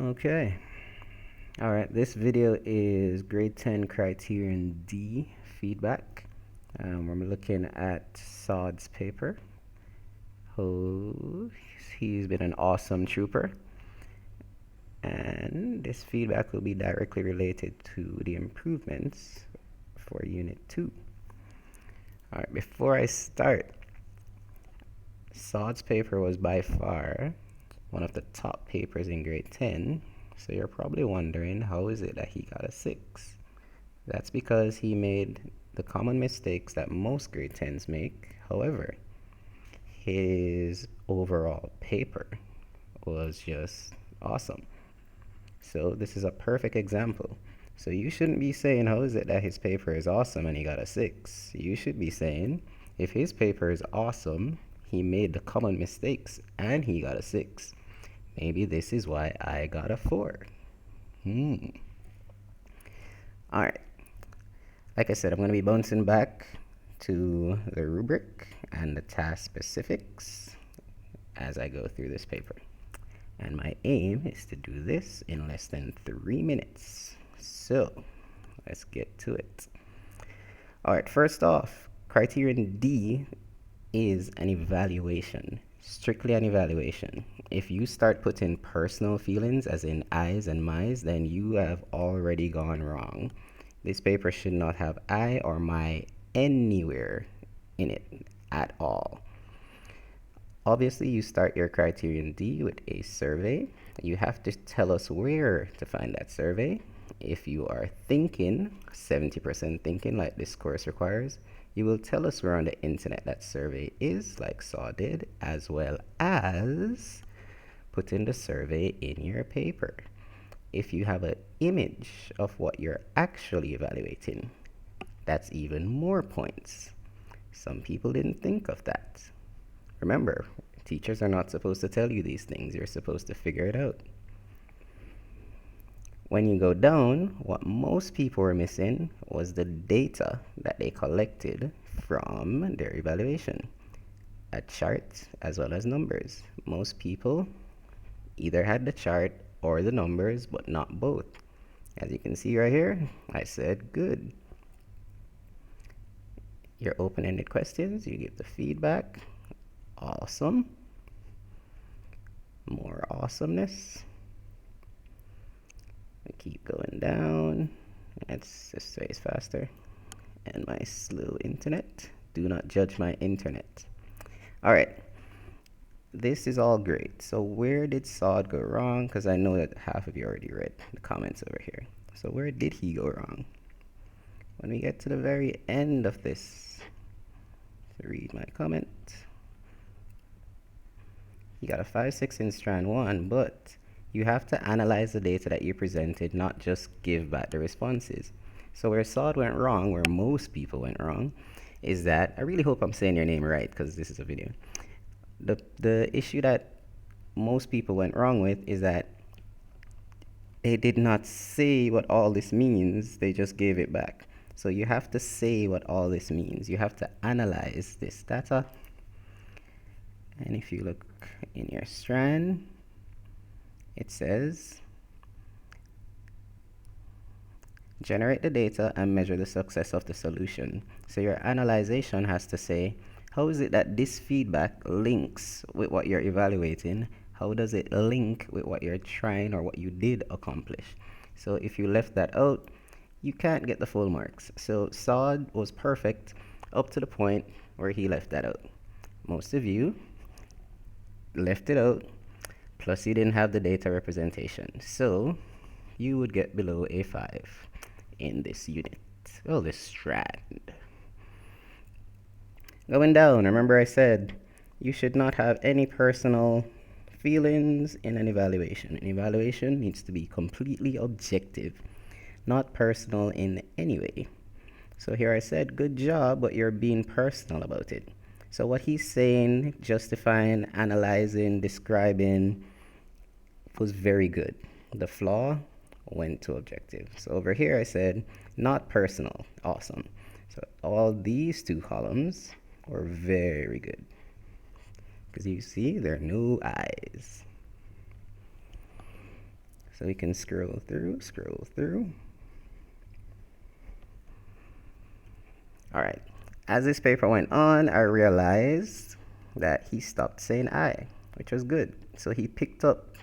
Okay. All right. This video is grade 10 Criterion D feedback. We're looking at Sod's paper. Oh, he's been an awesome trooper. And this feedback will be directly related to the improvements for Unit 2. All right. Before I start, Sod's paper was by far one of the top papers in grade 10. So you're probably wondering, how is it that he got a 6? That's because he made the common mistakes that most grade 10s make. However, his overall paper was just awesome. So this is a perfect example. So you shouldn't be saying, how is it that his paper is awesome and he got a 6? You should be saying, if his paper is awesome, he made the common mistakes and he got a 6. Maybe this is why I got a 4. Alright. Like I said, I'm going to be bouncing back to the rubric and the task specifics as I go through this paper. And my aim is to do this in less than 3 minutes. So, let's get to it. Alright, first off, Criterion D is an evaluation. Strictly an evaluation. If you start putting personal feelings, as in I's and my's, then you have already gone wrong. This paper should not have I or my anywhere in it at all. Obviously, you start your Criterion D with a survey. You have to tell us where to find that survey. If you are thinking, 70% thinking like this course requires, you will tell us where on the internet that survey is, like Saw did, as well as putting the survey in your paper. If you have an image of what you're actually evaluating, that's even more points. Some people didn't think of that. Remember, teachers are not supposed to tell you these things. You're supposed to figure it out. When you go down, what most people were missing was the data that they collected from their evaluation. A chart as well as numbers. Most people either had the chart or the numbers, but not both. As you can see right here, I said good. Your open-ended questions, you give the feedback. Awesome. More awesomeness. We keep going down. It's this way is faster. And my slow internet. Do not judge my internet. Alright. This is all great. So where did Sod go wrong? Because I know that half of you already read the comments over here. So where did he go wrong? When we get to the very end of this, read my comment. You got a 5-6 in strand 1, but you have to analyze the data that you presented, not just give back the responses. So where Sod went wrong, where most people went wrong, is that, I really hope I'm saying your name right because this is a video. The issue that most people went wrong with is that they did not say what all this means, they just gave it back. So you have to say what all this means. You have to analyze this data. And if you look in your strand, it says, generate the data and measure the success of the solution. So your analyzation has to say, how is it that this feedback links with what you're evaluating? How does it link with what you're trying or what you did accomplish? So if you left that out, you can't get the full marks. So Sod was perfect up to the point where he left that out. Most of you left it out, plus you didn't have the data representation. So you would get below a 5 in this unit. Well, this strand. Going down, remember I said you should not have any personal feelings in an evaluation. An evaluation needs to be completely objective, not personal in any way. So here I said, good job, but you're being personal about it. So what he's saying, justifying, analyzing, describing, was very good. The flaw went to objective. So over here I said, not personal. Awesome. So all these two columns were very good. Because you see, there are no I's. So we can scroll through. All right. As this paper went on, I realized that he stopped saying I, which was good. So he picked up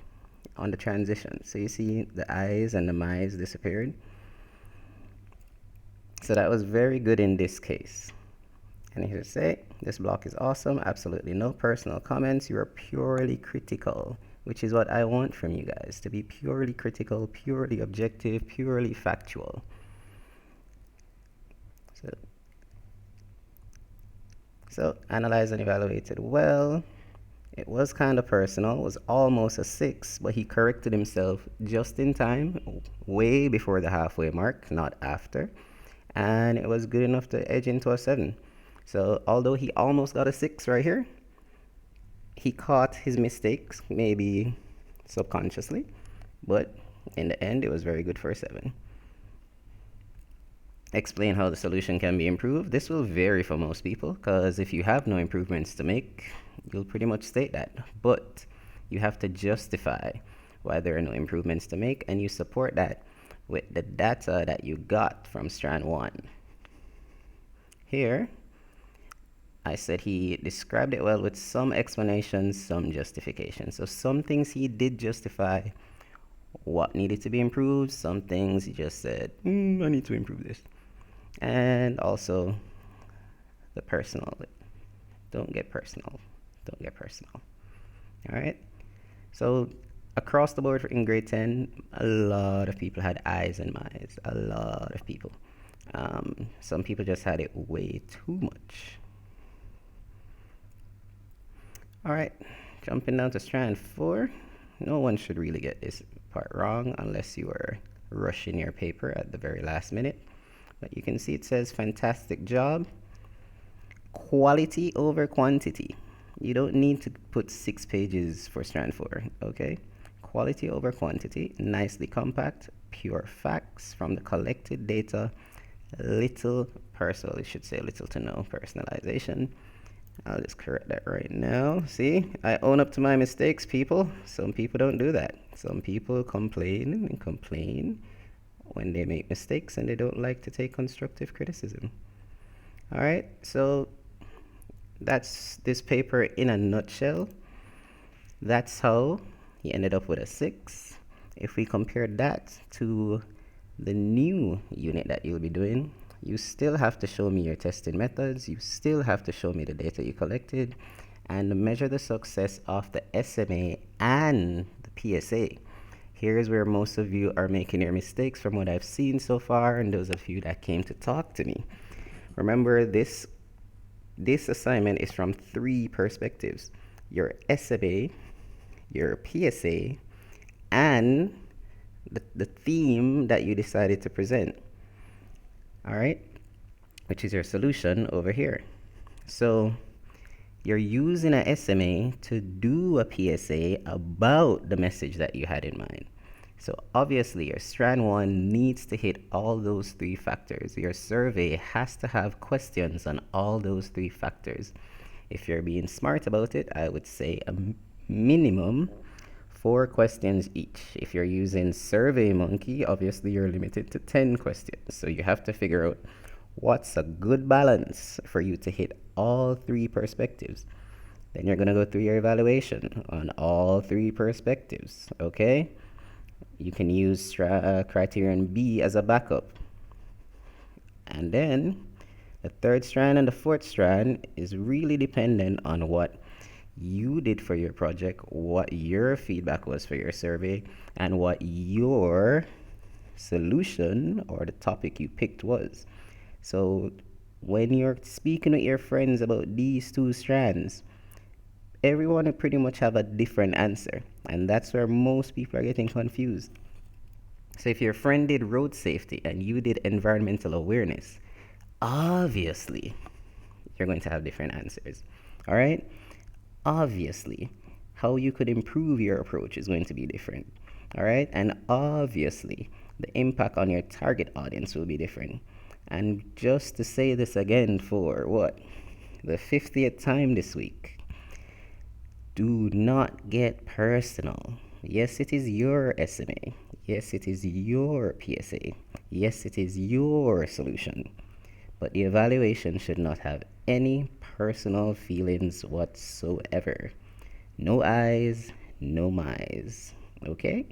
on the transition. So you see the I's and the my's disappeared. So that was very good in this case. And he should say, this block is awesome, absolutely no personal comments, you are purely critical, which is what I want from you guys, to be purely critical, purely objective, purely factual. So analyzed and evaluated well. It was kind of personal, it was almost a 6, but he corrected himself just in time, way before the halfway mark, not after. And it was good enough to edge into a 7. So although he almost got a 6 right here, he caught his mistakes, maybe subconsciously, but in the end, it was very good for a 7. Explain how the solution can be improved. This will vary for most people, because if you have no improvements to make, you'll pretty much state that. But you have to justify why there are no improvements to make, and you support that with the data that you got from strand 1. Here, I said he described it well with some explanations, some justification. So some things he did justify what needed to be improved. Some things he just said, I need to improve this. And also the personal. Don't get personal. Don't get personal. All right. So across the board in grade 10, a lot of people had I's and my's. A lot of people. Some people just had it way too much. All right, jumping down to strand 4. No one should really get this part wrong unless you are rushing your paper at the very last minute. But you can see it says fantastic job. Quality over quantity. You don't need to put 6 pages for strand 4, okay? Quality over quantity, nicely compact, pure facts from the collected data, little personal, it should say little to no personalization. I'll just correct that right now. See, I own up to my mistakes, people. Some people don't do that. Some people complain and complain when they make mistakes and they don't like to take constructive criticism. All right, so that's this paper in a nutshell. That's how he ended up with a 6. If we compare that to the new unit that you'll be doing, you still have to show me your testing methods, you still have to show me the data you collected, and measure the success of the SMA and the PSA. Here's where most of you are making your mistakes from what I've seen so far, and those of you that came to talk to me. Remember, this assignment is from 3 perspectives: your SMA, your PSA, and the theme that you decided to present. All right, which is your solution over here. So you're using a SMA to do a PSA about the message that you had in mind. So obviously your strand 1 needs to hit all those 3 factors. Your survey has to have questions on all those 3 factors. If you're being smart about it, I would say a minimum 4 questions each. If you're using SurveyMonkey, obviously you're limited to 10 questions. So you have to figure out what's a good balance for you to hit all 3 perspectives. Then you're going to go through your evaluation on all 3 perspectives, okay? You can use Criterion B as a backup. And then the 3rd strand and the 4th strand is really dependent on what you did for your project, what your feedback was for your survey, and what your solution or the topic you picked was. So when you're speaking with your friends about these 2 strands, everyone will pretty much have a different answer, and that's where most people are getting confused. So if your friend did road safety and you did environmental awareness, obviously you're going to have different answers. All right? Obviously, how you could improve your approach is going to be different. All right? And obviously, the impact on your target audience will be different. And just to say this again for what? The 50th time this week. Do not get personal. Yes, it is your SMA. Yes, it is your PSA. Yes, it is your solution. But the evaluation should not have any personal feelings whatsoever. No I's, no my's. Okay?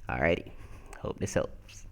Alrighty. Hope this helps.